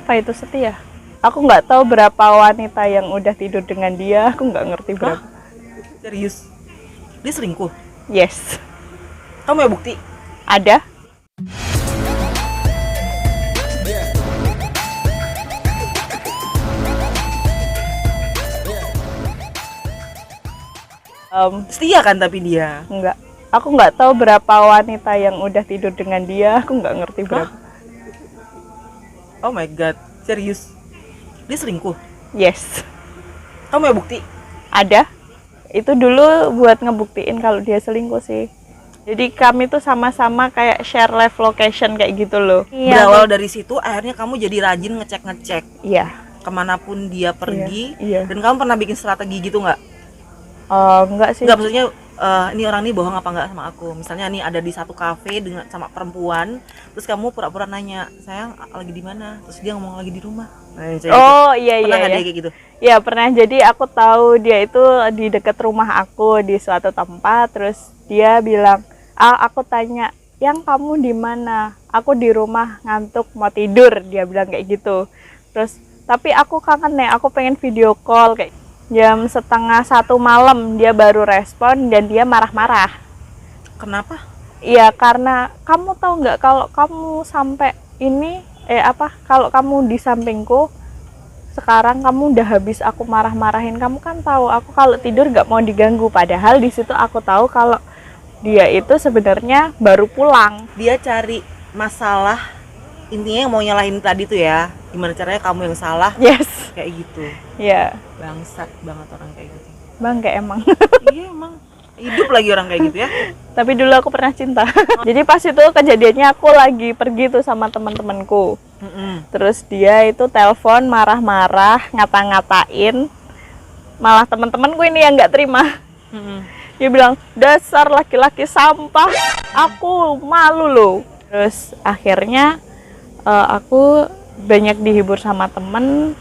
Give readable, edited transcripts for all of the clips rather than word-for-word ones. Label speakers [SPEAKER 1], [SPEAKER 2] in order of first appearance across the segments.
[SPEAKER 1] Apa itu setia? Aku nggak tahu berapa wanita yang udah tidur dengan dia. Aku nggak ngerti berapa.
[SPEAKER 2] Serius? Dia selingkuh?
[SPEAKER 1] Yes.
[SPEAKER 2] Kamu ya bukti?
[SPEAKER 1] Ada.
[SPEAKER 2] Setia kan tapi dia?
[SPEAKER 1] Enggak. Aku nggak tahu berapa wanita yang udah tidur dengan dia. Aku nggak ngerti berapa.
[SPEAKER 2] Oh my god, serius? Dia selingkuh?
[SPEAKER 1] Yes.
[SPEAKER 2] Kamu ya bukti?
[SPEAKER 1] Ada. Itu dulu buat ngebuktiin kalau dia selingkuh sih. Jadi kami tuh sama-sama kayak share live location kayak gitu loh.
[SPEAKER 2] Berawal dari situ akhirnya kamu jadi rajin ngecek-ngecek
[SPEAKER 1] Iya.
[SPEAKER 2] kemanapun dia pergi.
[SPEAKER 1] Iya.
[SPEAKER 2] Dan kamu pernah bikin strategi gitu nggak?
[SPEAKER 1] Enggak sih.
[SPEAKER 2] Nggak, maksudnya ini orang ini bohong apa nggak sama aku. Misalnya nih ada di satu kafe dengan sama perempuan, terus kamu pura-pura nanya, sayang lagi di mana? Terus dia ngomong lagi di rumah. Nah,
[SPEAKER 1] Oh
[SPEAKER 2] gitu.
[SPEAKER 1] iya
[SPEAKER 2] Pernah
[SPEAKER 1] iya.
[SPEAKER 2] nggak
[SPEAKER 1] Iya.
[SPEAKER 2] dia kayak gitu?
[SPEAKER 1] Ya pernah. Jadi aku tahu dia itu di dekat rumah aku di suatu tempat. Terus dia bilang, aku tanya, yang kamu di mana? Aku di rumah ngantuk mau tidur. Dia bilang kayak gitu. Terus tapi aku kangen nih, aku pengen video call kayak. Jam 12:30 malam dia baru respon dan dia marah-marah.
[SPEAKER 2] Kenapa?
[SPEAKER 1] Iya karena kamu tahu nggak kalau kamu sampai ini kalau kamu di sampingku sekarang kamu udah habis aku marah-marahin. Kamu kan tahu aku kalau tidur nggak mau diganggu, padahal di situ aku tahu kalau dia itu sebenarnya baru pulang.
[SPEAKER 2] Dia cari masalah, intinya yang mau nyalahin tadi tuh ya, gimana caranya kamu yang salah.
[SPEAKER 1] Yes.
[SPEAKER 2] Kayak gitu.
[SPEAKER 1] Iya.
[SPEAKER 2] Bangsat banget orang kayak gitu.
[SPEAKER 1] Bangke emang.
[SPEAKER 2] Iya emang hidup lagi orang kayak gitu ya.
[SPEAKER 1] Tapi dulu aku pernah cinta. Jadi pas itu kejadiannya aku lagi pergi tuh sama teman-temanku. Terus dia itu telepon marah-marah, ngata-ngatain. Malah teman-temanku ini yang nggak terima. Dia bilang, dasar laki-laki sampah, aku malu loh. Terus akhirnya aku banyak dihibur sama temen.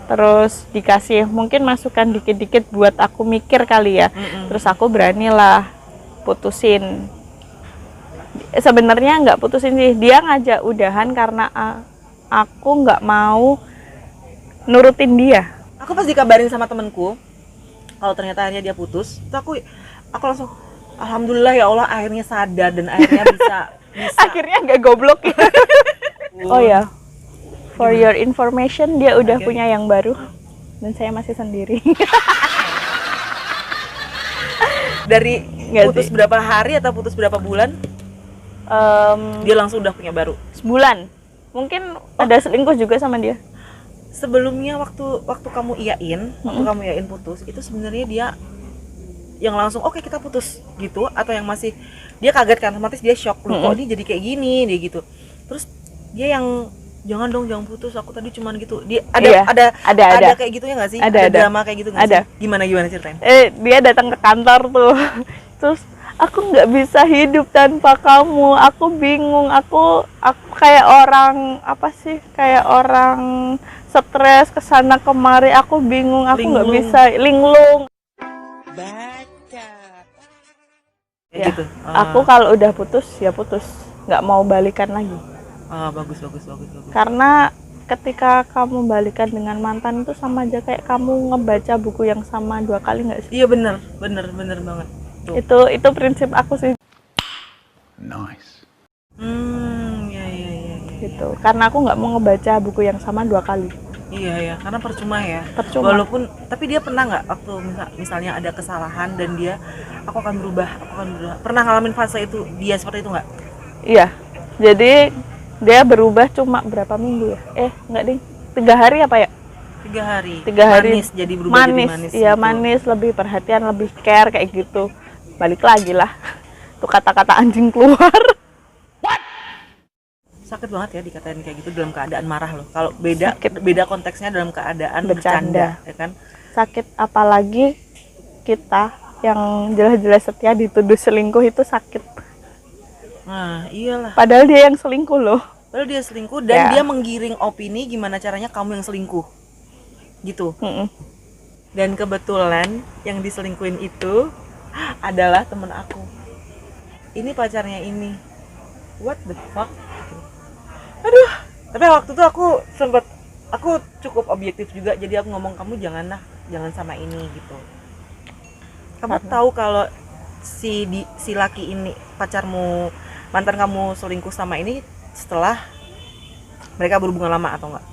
[SPEAKER 1] Terus dikasih mungkin masukan dikit-dikit buat aku mikir kali ya. Terus aku beranilah putusin. Sebenarnya nggak putusin sih, dia ngajak udahan karena aku nggak mau nurutin dia.
[SPEAKER 2] Aku pas dikabarin sama temenku kalau ternyata akhirnya dia putus, itu aku langsung alhamdulillah ya Allah, akhirnya sadar dan akhirnya bisa.
[SPEAKER 1] Akhirnya nggak goblok ya. Oh ya, for your information, dia udah punya yang baru dan saya masih sendiri.
[SPEAKER 2] Dari
[SPEAKER 1] Nggak
[SPEAKER 2] putus
[SPEAKER 1] sih.
[SPEAKER 2] berapa hari atau putus berapa bulan dia langsung udah punya baru?
[SPEAKER 1] Sebulan. Mungkin ada selingkuh juga sama dia.
[SPEAKER 2] Sebelumnya waktu kamu iyain putus, itu sebenarnya dia yang langsung oke, kita putus gitu, atau yang masih dia kaget kan, otomatis dia shock loh, kok ini jadi kayak gini dia gitu. Terus dia yang jangan dong, jangan putus, aku tadi cuman gitu. Dia ada kayak gitu ya nggak sih? Ada drama kayak gitu nggak sih? Gimana ceritain?
[SPEAKER 1] Dia datang ke kantor tuh. Terus aku nggak bisa hidup tanpa kamu. Aku bingung. Aku kayak orang kayak orang stres kesana kemari. Aku bingung. Aku nggak bisa linglung. Ya,
[SPEAKER 2] gitu.
[SPEAKER 1] Aku kalau udah putus ya putus. Nggak mau balikan lagi.
[SPEAKER 2] Bagus.
[SPEAKER 1] Karena ketika kamu balikan dengan mantan itu sama aja kayak kamu ngebaca buku yang sama 2 kali nggak sih?
[SPEAKER 2] Iya bener banget.
[SPEAKER 1] Tuh. Itu prinsip aku sih.
[SPEAKER 3] Nice.
[SPEAKER 2] Ya.
[SPEAKER 1] Gitu. Karena aku nggak mau ngebaca buku yang sama 2 kali.
[SPEAKER 2] Iya, karena percuma ya.
[SPEAKER 1] Percuma.
[SPEAKER 2] Tapi dia pernah nggak waktu misalnya ada kesalahan dan dia aku akan berubah. Pernah ngalamin fase itu dia seperti itu nggak?
[SPEAKER 1] Iya. Jadi dia berubah cuma berapa minggu ya? Enggak ding. 3 hari apa ya?
[SPEAKER 2] 3 hari.
[SPEAKER 1] 3 hari.
[SPEAKER 2] Manis, jadi berubah jadi manis.
[SPEAKER 1] Iya,
[SPEAKER 2] gitu.
[SPEAKER 1] manis, lebih perhatian, lebih care kayak gitu. Balik lagi lah. Tuh kata-kata anjing keluar.
[SPEAKER 2] Sakit banget ya dikatain kayak gitu dalam keadaan marah loh. Kalau beda konteksnya dalam keadaan bercanda, ya kan?
[SPEAKER 1] Sakit, apalagi kita yang jelas-jelas setia dituduh selingkuh itu sakit.
[SPEAKER 2] Nah, iyalah.
[SPEAKER 1] Padahal dia yang selingkuh loh.
[SPEAKER 2] Padahal dia selingkuh dan dia menggiring opini gimana caranya kamu yang selingkuh. Gitu. Dan kebetulan yang diselingkuhin itu adalah temen aku. Ini pacarnya ini. What the fuck? Aduh. Tapi waktu itu aku sempet aku cukup objektif juga, jadi aku ngomong kamu jangan sama ini gitu. Kamu tahu kalau si laki ini pacarmu, mantan kamu selingkuh sama ini setelah mereka berhubungan lama atau enggak?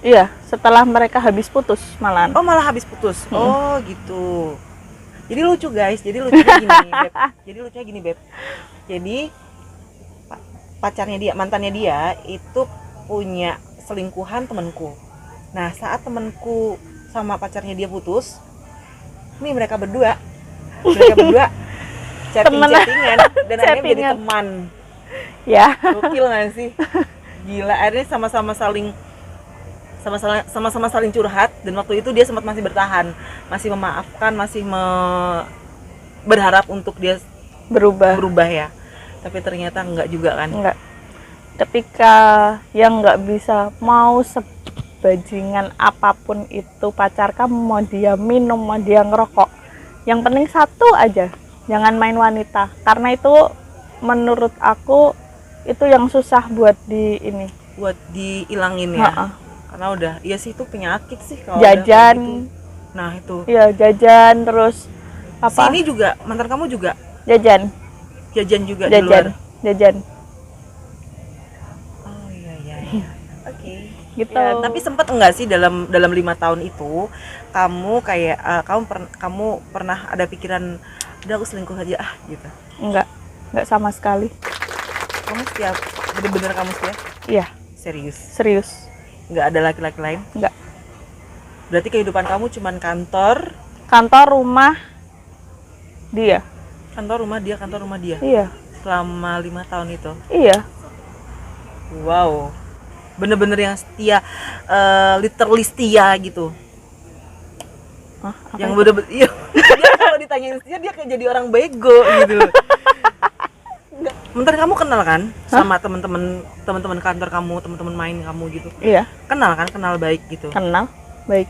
[SPEAKER 1] Iya, setelah mereka habis putus malahan.
[SPEAKER 2] Oh, malah habis putus. Oh, gitu. Jadi lucu guys, jadi lucunya gini, Beb. Jadi pacarnya dia, mantannya dia itu punya selingkuhan temanku. Nah, saat temanku sama pacarnya dia putus, nih mereka berdua chattingan dan akhirnya jadi teman.
[SPEAKER 1] Ya.
[SPEAKER 2] Gokil nggak sih? Gila, akhirnya sama-sama saling curhat, dan waktu itu dia sempat masih bertahan, masih memaafkan, masih berharap untuk dia berubah ya. Tapi ternyata enggak juga kan?
[SPEAKER 1] Enggak. Ketika yang nggak bisa mau sebajingan apapun itu pacar kamu, mau dia minum, mau dia ngerokok, yang penting satu aja, jangan main wanita. Karena itu menurut aku itu yang susah buat
[SPEAKER 2] dihilangin ya. Karena udah, iya sih itu penyakit sih kalau
[SPEAKER 1] jajan.
[SPEAKER 2] Udah gitu. Nah itu.
[SPEAKER 1] Iya, jajan terus apa?
[SPEAKER 2] Si ini juga mantan kamu juga
[SPEAKER 1] jajan
[SPEAKER 2] juga di luar.
[SPEAKER 1] Jajan.
[SPEAKER 2] Oh iya. Oke.
[SPEAKER 1] Gitu.
[SPEAKER 2] Ya, tapi sempat enggak sih dalam 5 tahun itu kamu kayak kamu pernah ada pikiran udah aku selingkuh aja gitu?
[SPEAKER 1] Enggak sama sekali.
[SPEAKER 2] Kamu setia, bener-bener kamu setia?
[SPEAKER 1] Iya. Serius.
[SPEAKER 2] Nggak ada laki-laki lain?
[SPEAKER 1] Nggak.
[SPEAKER 2] Berarti kehidupan kamu cuman kantor,
[SPEAKER 1] rumah dia.
[SPEAKER 2] Kantor rumah dia.
[SPEAKER 1] Iya.
[SPEAKER 2] Selama 5 tahun itu.
[SPEAKER 1] Iya.
[SPEAKER 2] Wow. Bener-bener yang setia, literally setia gitu. Yang bener-bener iya. Dia kalau ditanyain setia dia kayak jadi orang bego gitu. Mantan kamu kenal kan sama teman-teman kantor kamu, teman-teman main kamu gitu?
[SPEAKER 1] Iya.
[SPEAKER 2] Kenal baik gitu.
[SPEAKER 1] Kenal baik.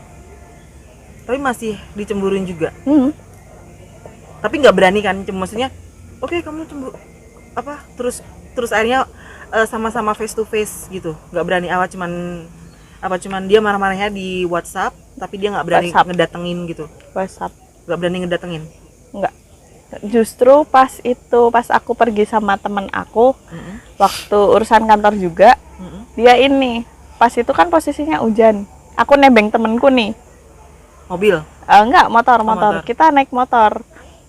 [SPEAKER 2] Tapi masih dicemburuin juga. Tapi nggak berani kan? Maksudnya, oke, kamu cemburu apa? Terus akhirnya sama-sama face to face gitu. Nggak berani cuman dia marah-marahnya di WhatsApp, tapi dia nggak berani ngedatengin gitu.
[SPEAKER 1] WhatsApp.
[SPEAKER 2] Nggak berani ngedatengin.
[SPEAKER 1] Enggak. Justru pas aku pergi sama temen aku, waktu urusan kantor juga, dia ini pas itu kan posisinya hujan, aku nebeng temenku nih,
[SPEAKER 2] mobil?
[SPEAKER 1] Enggak, motor. Kita naik motor,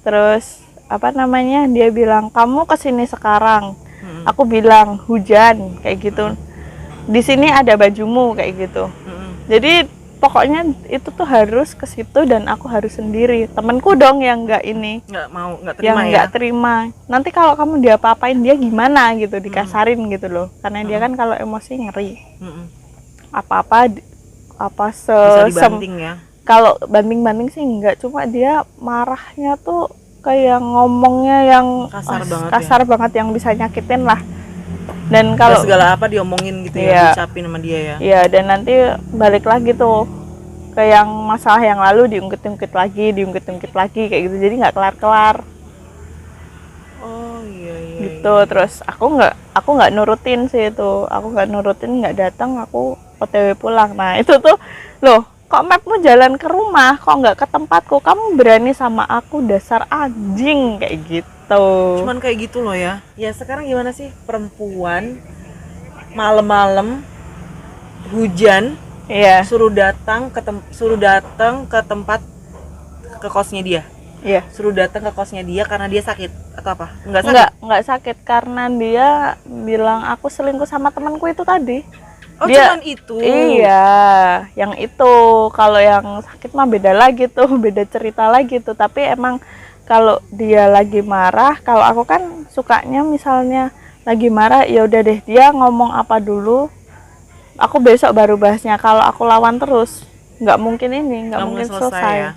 [SPEAKER 1] terus dia bilang kamu kesini sekarang, aku bilang hujan kayak gitu, di sini ada bajumu kayak gitu, jadi pokoknya itu tuh harus ke situ dan aku harus sendiri. Temenku dong yang nggak terima, nggak terima. Nanti kalau kamu diapa-apain dia gimana gitu, dikasarin gitu loh. Karena dia kan kalau emosi ngeri. Apa
[SPEAKER 2] bisa dibanting ya.
[SPEAKER 1] Kalau banting sih nggak, cuma dia marahnya tuh kayak ngomongnya yang kasar banget yang bisa nyakitin lah. Dan kalau
[SPEAKER 2] segala apa diomongin gitu ya, diucapin sama dia ya. Iya,
[SPEAKER 1] dan nanti balik lagi tuh ke yang masalah yang lalu, diungkit-ungkit lagi kayak gitu. Jadi nggak kelar-kelar.
[SPEAKER 2] Oh iya.
[SPEAKER 1] Gitu. Terus aku nggak nurutin sih itu. Aku nggak nurutin, nggak datang, aku OTW pulang. Nah, itu tuh loh, kok mapmu jalan ke rumah, kok nggak ke tempatku? Kamu berani sama aku, dasar anjing kayak gitu.
[SPEAKER 2] Cuman kayak gitu loh ya. Ya sekarang gimana sih perempuan malam-malam hujan, suruh datang ke tempat ke kosnya dia. Iya. Suruh datang ke kosnya dia karena dia sakit atau apa?
[SPEAKER 1] Enggak sakit karena dia bilang aku selingkuh sama temanku itu tadi.
[SPEAKER 2] Oh, cuman itu.
[SPEAKER 1] Iya, yang itu. Kalau yang sakit mah beda lagi tuh, beda cerita lagi tuh. Tapi emang kalau dia lagi marah, kalau aku kan sukanya misalnya lagi marah, ya udah deh dia ngomong apa dulu, aku besok baru bahasnya. Kalau aku lawan terus, nggak mungkin selesai. Ya?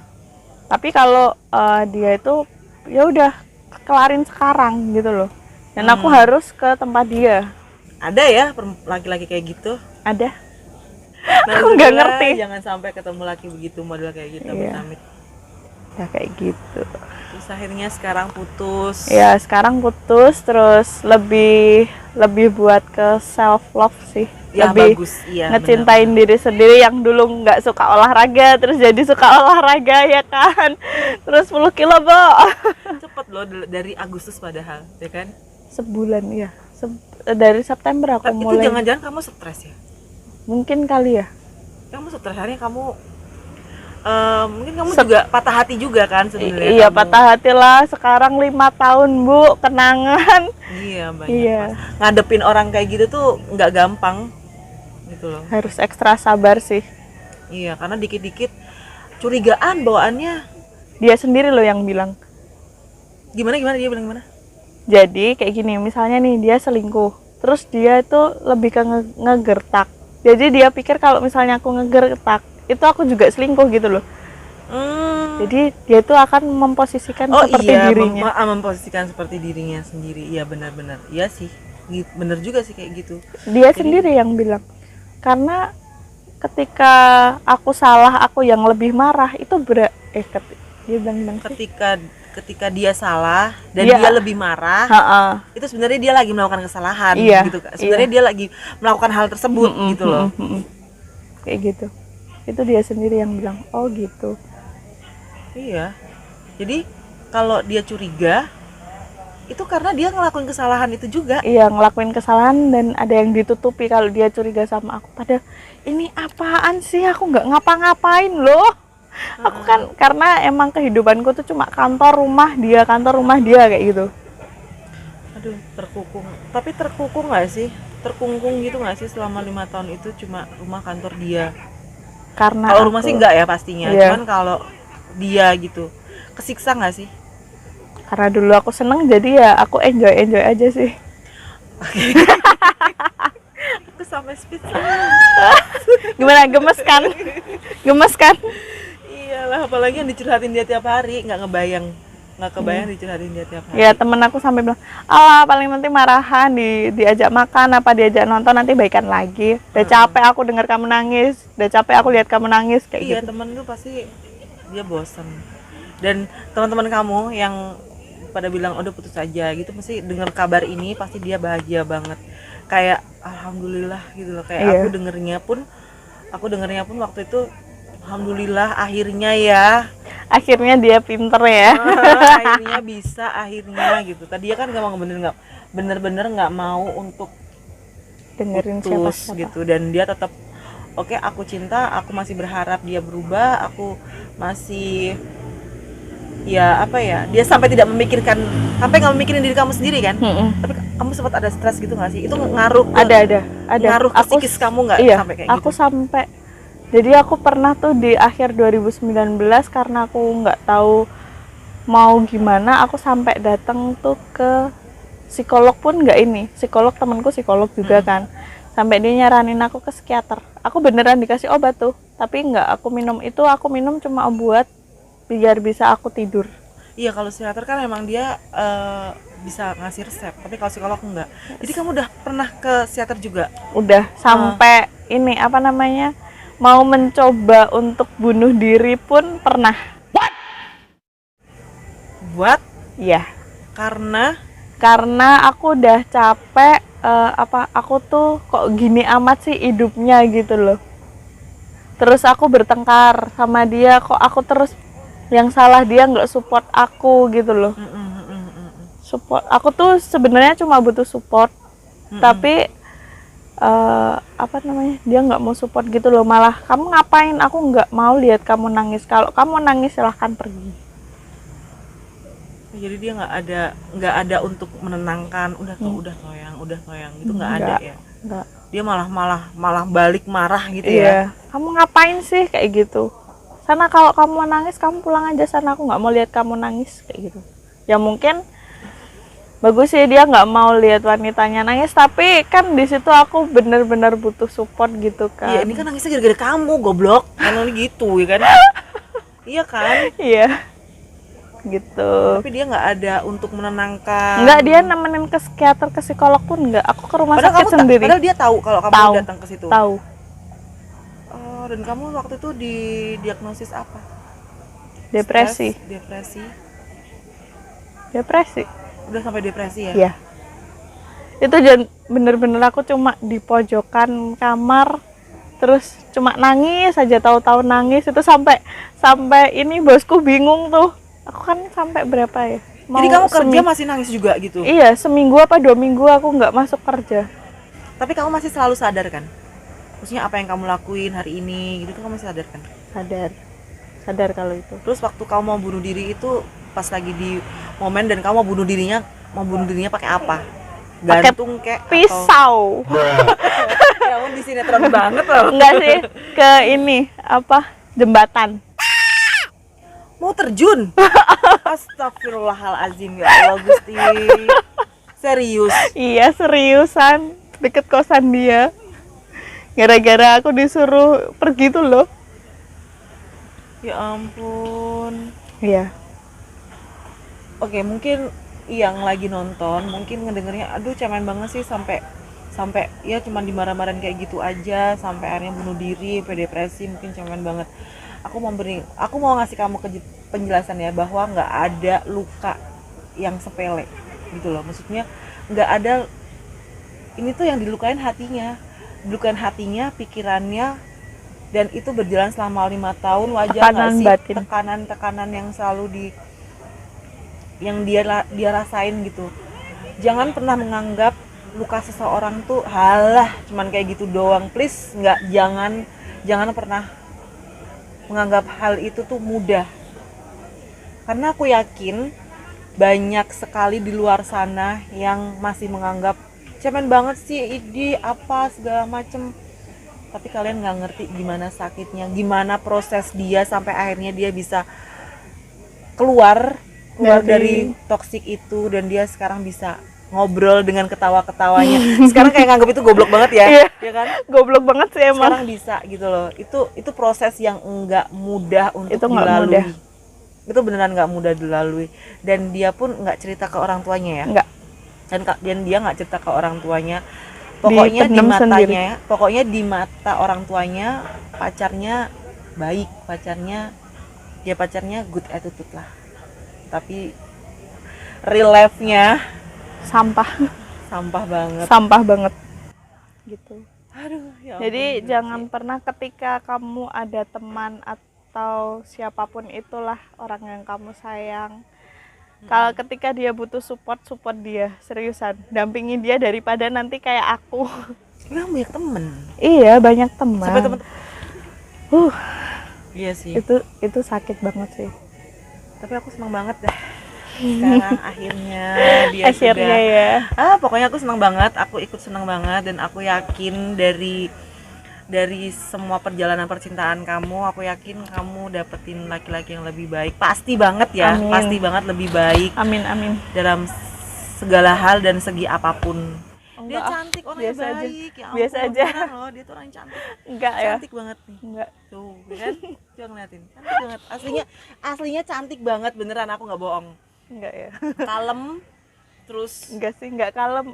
[SPEAKER 1] Tapi kalau dia itu ya udah kelarin sekarang gitu loh. Dan aku harus ke tempat dia.
[SPEAKER 2] Ada ya laki-laki kayak gitu?
[SPEAKER 1] Ada.
[SPEAKER 2] Nah, aku nggak ngerti. Jangan sampai ketemu laki begitu, model kayak gitu. Amit-amit.
[SPEAKER 1] Ya kayak gitu.
[SPEAKER 2] Terus akhirnya sekarang putus.
[SPEAKER 1] Ya sekarang putus, terus lebih buat ke self love sih.
[SPEAKER 2] yang
[SPEAKER 1] lebih
[SPEAKER 2] bagus, iya,
[SPEAKER 1] ngecintain diri sendiri yang dulu nggak suka olahraga terus jadi suka olahraga ya kan. Terus 10 kilo, Bo.
[SPEAKER 2] cepet loh dari Agustus padahal, ya kan?
[SPEAKER 1] Sebulan ya. Dari September aku
[SPEAKER 2] Itu
[SPEAKER 1] mulai.
[SPEAKER 2] jangan-jangan kamu stres ya?
[SPEAKER 1] Mungkin kali ya.
[SPEAKER 2] Kamu stres, akhirnya kamu mungkin kamu juga patah hati juga kan sebenarnya.
[SPEAKER 1] Iya,
[SPEAKER 2] kamu.
[SPEAKER 1] patah hati lah. Sekarang 5 tahun, Bu, kenangan.
[SPEAKER 2] Iya, banyak.
[SPEAKER 1] Iya.
[SPEAKER 2] Mas. Ngadepin orang kayak gitu tuh nggak gampang gitu loh.
[SPEAKER 1] Harus ekstra sabar sih.
[SPEAKER 2] Iya, karena dikit-dikit curigaan bawaannya.
[SPEAKER 1] Dia sendiri loh yang bilang.
[SPEAKER 2] Gimana dia bilang gimana?
[SPEAKER 1] Jadi kayak gini, misalnya nih dia selingkuh, terus dia itu lebih ke ngegertak. Jadi dia pikir kalau misalnya aku ngegertak, itu aku juga selingkuh gitu loh. Jadi dia itu akan memposisikan seperti dirinya.
[SPEAKER 2] Memposisikan seperti dirinya sendiri. Iya, benar-benar. Iya sih, benar juga sih kayak gitu.
[SPEAKER 1] Dia sendiri yang bilang. Karena ketika aku salah, aku yang lebih marah, itu dia bilang
[SPEAKER 2] ketika dia salah dan dia lebih marah, itu sebenarnya dia lagi melakukan kesalahan, gitu kan. Sebenarnya dia lagi melakukan hal tersebut, gitu loh.
[SPEAKER 1] Kayak gitu. Itu dia sendiri yang bilang, oh gitu.
[SPEAKER 2] Iya. Jadi kalau dia curiga, itu karena dia ngelakuin kesalahan itu juga.
[SPEAKER 1] Iya, ngelakuin kesalahan dan ada yang ditutupi kalau dia curiga sama aku. Padahal ini apaan sih? Aku nggak ngapa-ngapain loh. Aku kan karena emang kehidupanku tuh cuma kantor rumah dia kayak gitu.
[SPEAKER 2] Aduh, terkungkung. Tapi terkungkung nggak sih? Terkungkung gitu nggak sih selama 5 tahun itu cuma rumah kantor dia?
[SPEAKER 1] Karena
[SPEAKER 2] kalau rumah sih nggak ya pastinya.
[SPEAKER 1] Iya.
[SPEAKER 2] Cuman kalau dia gitu, kesiksa nggak sih?
[SPEAKER 1] Karena dulu aku seneng jadi ya aku enjoy aja sih.
[SPEAKER 2] Aku sampai speed.
[SPEAKER 1] Gimana, gemes kan?
[SPEAKER 2] Iyalah, apalagi yang dicurhatin dia tiap hari, nggak kebayang dicurhatin dia tiap hari.
[SPEAKER 1] Ya temen aku sampai bilang, alah paling nanti marahan diajak makan apa diajak nonton nanti baikan lagi. Udah capek aku dengar kamu nangis, udah capek aku lihat kamu nangis kayak
[SPEAKER 2] Iya,
[SPEAKER 1] gitu.
[SPEAKER 2] temen tuh pasti dia bosan. Dan teman-teman kamu yang pada bilang udah putus aja gitu, pasti dengar kabar ini pasti dia bahagia banget. Kayak alhamdulillah gitu loh. Kayak aku dengernya pun waktu itu alhamdulillah akhirnya ya.
[SPEAKER 1] Akhirnya dia pinter ya.
[SPEAKER 2] Akhirnya bisa, akhirnya gitu. Tadi kan bener-bener nggak mau untuk
[SPEAKER 1] Dengerin
[SPEAKER 2] putus
[SPEAKER 1] siapa-siapa.
[SPEAKER 2] gitu, dan dia tetap oke, aku cinta, aku masih berharap dia berubah, aku masih dia sampai nggak memikirin diri kamu sendiri kan. Tapi kamu sempat ada stres gitu nggak sih? Itu ngaruh
[SPEAKER 1] Ada
[SPEAKER 2] ngaruh ke psikis kamu nggak?
[SPEAKER 1] Iya,
[SPEAKER 2] sampai kayak
[SPEAKER 1] aku
[SPEAKER 2] gitu?
[SPEAKER 1] sampai jadi aku pernah tuh di akhir 2019 karena aku nggak tahu mau gimana, aku sampai datang tuh ke psikolog pun nggak ini. Psikolog temanku psikolog juga kan. Sampai dia nyaranin aku ke psikiater. Aku beneran dikasih obat tuh, tapi nggak aku minum itu, aku minum cuma buat biar bisa aku tidur.
[SPEAKER 2] Iya, kalau psikiater kan memang dia bisa ngasih resep, tapi kalau psikolog enggak. Jadi kamu udah pernah ke psikiater juga?
[SPEAKER 1] Udah sampai ini apa namanya? Mau mencoba untuk bunuh diri pun pernah.
[SPEAKER 2] Buat?
[SPEAKER 1] Iya.
[SPEAKER 2] Karena
[SPEAKER 1] aku udah capek aku tuh kok gini amat sih hidupnya gitu loh. Terus aku bertengkar sama dia, kok aku terus yang salah dia nggak support aku gitu loh. Support aku tuh sebenarnya cuma butuh support, tapi dia nggak mau support gitu loh, malah kamu ngapain, aku nggak mau lihat kamu nangis, kalau kamu nangis silahkan pergi.
[SPEAKER 2] Jadi dia nggak ada untuk menenangkan, udah toyang gitu, nggak ada ya.
[SPEAKER 1] Enggak.
[SPEAKER 2] Dia malah balik marah gitu
[SPEAKER 1] Iya.
[SPEAKER 2] ya.
[SPEAKER 1] Kamu ngapain sih kayak gitu? Sana kalau kamu mau nangis kamu pulang aja sana, aku nggak mau lihat kamu nangis kayak gitu. Ya mungkin bagus sih dia nggak mau lihat wanitanya nangis, tapi kan di situ aku bener-bener butuh support gitu kan.
[SPEAKER 2] Iya, ini kan nangisnya gara-gara kamu, goblok. Kalau gitu ya kan. Iya kan?
[SPEAKER 1] Iya. Gitu.
[SPEAKER 2] Tapi dia nggak ada untuk menenangkan.
[SPEAKER 1] Nggak, dia nemenin ke psikiater, ke psikolog pun nggak. Aku ke rumah
[SPEAKER 2] Padahal
[SPEAKER 1] sakit sendiri.
[SPEAKER 2] Padahal dia tahu kalau kamu
[SPEAKER 1] Tahu.
[SPEAKER 2] datang ke situ.
[SPEAKER 1] Tahu.
[SPEAKER 2] Oh, dan kamu waktu itu didiagnosis apa?
[SPEAKER 1] Depresi.
[SPEAKER 2] Stres, depresi.
[SPEAKER 1] Depresi.
[SPEAKER 2] Udah sampai depresi ya?
[SPEAKER 1] Iya. Itu bener-bener aku cuma di pojokan kamar, terus cuma nangis aja, tahu-tahu nangis itu sampai ini bosku bingung tuh. Aku kan sampai berapa ya?
[SPEAKER 2] Jadi kamu kerja masih nangis juga gitu?
[SPEAKER 1] Iya, seminggu apa 2 minggu aku nggak masuk kerja.
[SPEAKER 2] Tapi kamu masih selalu sadar kan? Maksudnya apa yang kamu lakuin hari ini gitu, kamu masih sadar kan?
[SPEAKER 1] Sadar kalau itu.
[SPEAKER 2] Terus waktu kamu mau bunuh diri itu pas lagi di momen dan kamu mau bunuh dirinya pakai apa? Gantung kayak
[SPEAKER 1] pisau.
[SPEAKER 2] Ya ampun, di sinetron banget loh.
[SPEAKER 1] Enggak sih, ke ini apa? Jembatan.
[SPEAKER 2] Mau terjun? Astagfirullahalazim, ya Allah Gusti. Serius?
[SPEAKER 1] Iya, seriusan. Deket kosan dia. Gara-gara aku disuruh pergi tuh loh.
[SPEAKER 2] Ya ampun.
[SPEAKER 1] Iya.
[SPEAKER 2] Oke, mungkin yang lagi nonton mungkin ngedengernya aduh cemen banget sih, sampai ya cuman dimarah-marahin kayak gitu aja sampai akhirnya bunuh diri, depresi, mungkin cemen banget. Aku mau ngasih kamu penjelasan ya, bahwa nggak ada luka yang sepele gitu loh. Maksudnya nggak ada, ini tuh yang dilukain hatinya, pikirannya, dan itu berjalan selama 5 tahun. Wajar nggak sih
[SPEAKER 1] batin.
[SPEAKER 2] tekanan yang selalu yang dia rasain gitu. Jangan pernah menganggap luka seseorang tuh halah cuman kayak gitu doang, please. Jangan pernah menganggap hal itu tuh mudah, karena aku yakin banyak sekali di luar sana yang masih menganggap cemen banget sih ini apa segala macem. Tapi kalian nggak ngerti gimana sakitnya, gimana proses dia sampai akhirnya dia bisa keluar dari toksik itu, dan dia sekarang bisa ngobrol dengan ketawa-ketawanya. Sekarang kayak nganggap itu goblok banget ya. Ya kan?
[SPEAKER 1] Goblok banget sih emang.
[SPEAKER 2] Sekarang bisa gitu loh. Itu proses yang enggak mudah untuk
[SPEAKER 1] itu
[SPEAKER 2] dilalui. Itu beneran enggak mudah dilalui. Dan dia pun enggak cerita ke orang tuanya ya.
[SPEAKER 1] Enggak.
[SPEAKER 2] Dan dia enggak cerita ke orang tuanya. Pokoknya di matanya, pokoknya di mata orang tuanya pacarnya baik, pacarnya good attitude lah. Tapi real life-nya sampah banget
[SPEAKER 1] gitu.
[SPEAKER 2] Aduh, ya ampun.
[SPEAKER 1] Jadi jangan pernah ketika kamu ada teman atau siapapun itulah orang yang kamu sayang, kalau ketika dia butuh support dia, seriusan dampingi dia daripada nanti kayak aku.
[SPEAKER 2] Banyak temen.
[SPEAKER 1] Iya, banyak teman.
[SPEAKER 2] Sampai temen. Iya sih.
[SPEAKER 1] Itu sakit banget sih.
[SPEAKER 2] Tapi aku senang banget dah. Sekarang akhirnya dia
[SPEAKER 1] akhirnya
[SPEAKER 2] sudah. Pokoknya aku senang banget, aku ikut senang banget, dan aku yakin dari semua perjalanan percintaan kamu, aku yakin kamu dapetin laki-laki yang lebih baik. Pasti banget ya. Amin. Pasti banget lebih baik.
[SPEAKER 1] Amin.
[SPEAKER 2] Dalam segala hal dan segi apapun. Dia cantik, orangnya
[SPEAKER 1] biasa
[SPEAKER 2] baik.
[SPEAKER 1] Aja.
[SPEAKER 2] Ya,
[SPEAKER 1] biasa aja.
[SPEAKER 2] Loh, dia tuh orang cantik.
[SPEAKER 1] Enggak ya?
[SPEAKER 2] Cantik banget nih.
[SPEAKER 1] Enggak.
[SPEAKER 2] Tuh, kan? Coba ngeliatin. Cantik banget. Aslinya cantik banget, beneran, aku nggak bohong.
[SPEAKER 1] Enggak ya.
[SPEAKER 2] Kalem, terus
[SPEAKER 1] enggak sih, enggak kalem.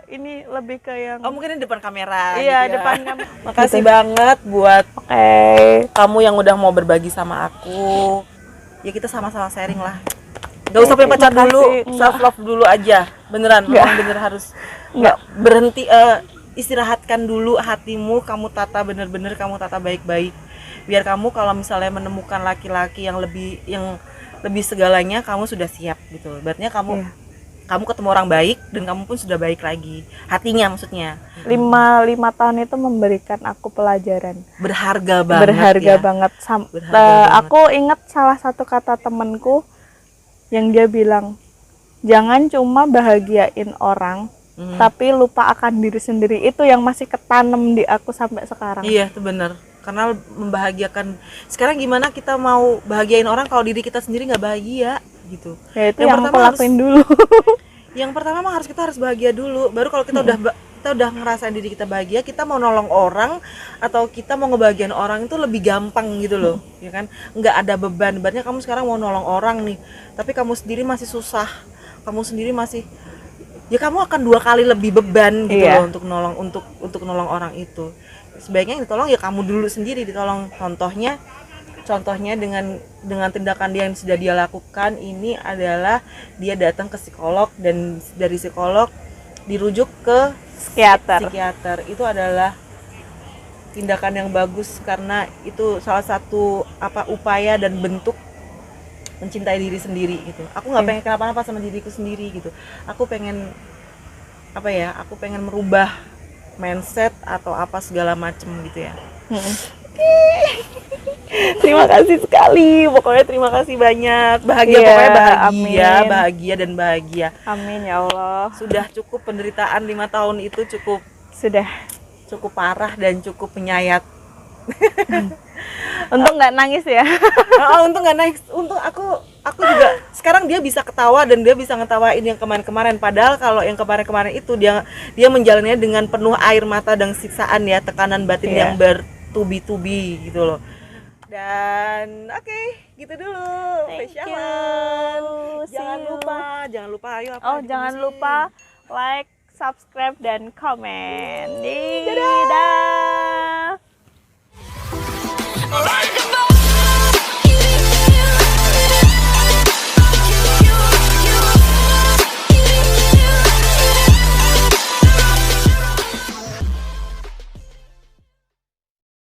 [SPEAKER 1] Ini lebih ke yang
[SPEAKER 2] mungkin di depan kamera.
[SPEAKER 1] Iya,
[SPEAKER 2] gitu ya.
[SPEAKER 1] depan kamera.
[SPEAKER 2] Makasih banget buat kamu yang udah mau berbagi sama aku. Ya kita sama-sama sharing lah. Gak usah punya pacar dulu, self love dulu aja. Beneran, memang bener harus berhenti, istirahatkan dulu hatimu, kamu tata bener-bener, kamu tata baik-baik. Biar kamu kalau misalnya menemukan laki-laki yang lebih segalanya, kamu sudah siap gitu. Berarti kamu ketemu orang baik dan kamu pun sudah baik lagi. Hatinya maksudnya. 5
[SPEAKER 1] tahun itu memberikan aku pelajaran.
[SPEAKER 2] Berharga banget.
[SPEAKER 1] Berharga banget. Aku ingat salah satu kata temenku yang dia bilang, jangan cuma bahagiain orang, tapi lupa akan diri sendiri. Itu yang masih ketanam di aku sampai sekarang.
[SPEAKER 2] Iya, itu benar. Karena membahagiakan, sekarang gimana kita mau bahagiain orang kalau diri kita sendiri nggak bahagia gitu.
[SPEAKER 1] Ya itu yang aku lakuin dulu.
[SPEAKER 2] Yang pertama memang kita harus bahagia dulu. Baru kalau kita udah ngerasain diri kita bahagia, kita mau nolong orang atau kita mau ngebahagiain orang itu lebih gampang gitu loh, ya kan? Nggak ada beban. Ibaratnya kamu sekarang mau nolong orang nih, tapi kamu sendiri masih susah, kamu sendiri masih, ya kamu akan 2 kali lebih beban gitu loh untuk nolong orang itu. Sebaiknya yang ditolong ya kamu dulu sendiri ditolong. Contohnya dengan tindakan dia yang sudah dia lakukan ini adalah dia datang ke psikolog, dan dari psikolog dirujuk ke
[SPEAKER 1] Psikiater.
[SPEAKER 2] itu adalah tindakan yang bagus karena itu salah satu upaya dan bentuk mencintai diri sendiri gitu. Aku nggak pengen kenapa-napa sama diriku sendiri gitu. Aku pengen aku pengen merubah mindset atau apa segala macem gitu ya. Terima kasih sekali, pokoknya terima kasih banyak. Bahagia,
[SPEAKER 1] Iya,
[SPEAKER 2] pokoknya bahagia,
[SPEAKER 1] amin.
[SPEAKER 2] bahagia dan bahagia.
[SPEAKER 1] Amin ya Allah.
[SPEAKER 2] Sudah cukup penderitaan 5 tahun itu
[SPEAKER 1] Sudah.
[SPEAKER 2] cukup parah dan cukup menyayat.
[SPEAKER 1] Untung nggak nangis ya.
[SPEAKER 2] Untung nggak naik, untung aku juga sekarang dia bisa ketawa dan dia bisa ngetawain yang kemarin-kemarin, padahal kalau yang kemarin-kemarin itu dia menjalannya dengan penuh air mata dan siksaan ya, tekanan batin yang bertubi-tubi gitu loh. Dan oke, gitu dulu.
[SPEAKER 1] Thank
[SPEAKER 2] Facial.
[SPEAKER 1] you.
[SPEAKER 2] Jangan lupa ayo
[SPEAKER 1] Jangan lupa like, subscribe dan komen.
[SPEAKER 2] Dadah.
[SPEAKER 1] Dadah.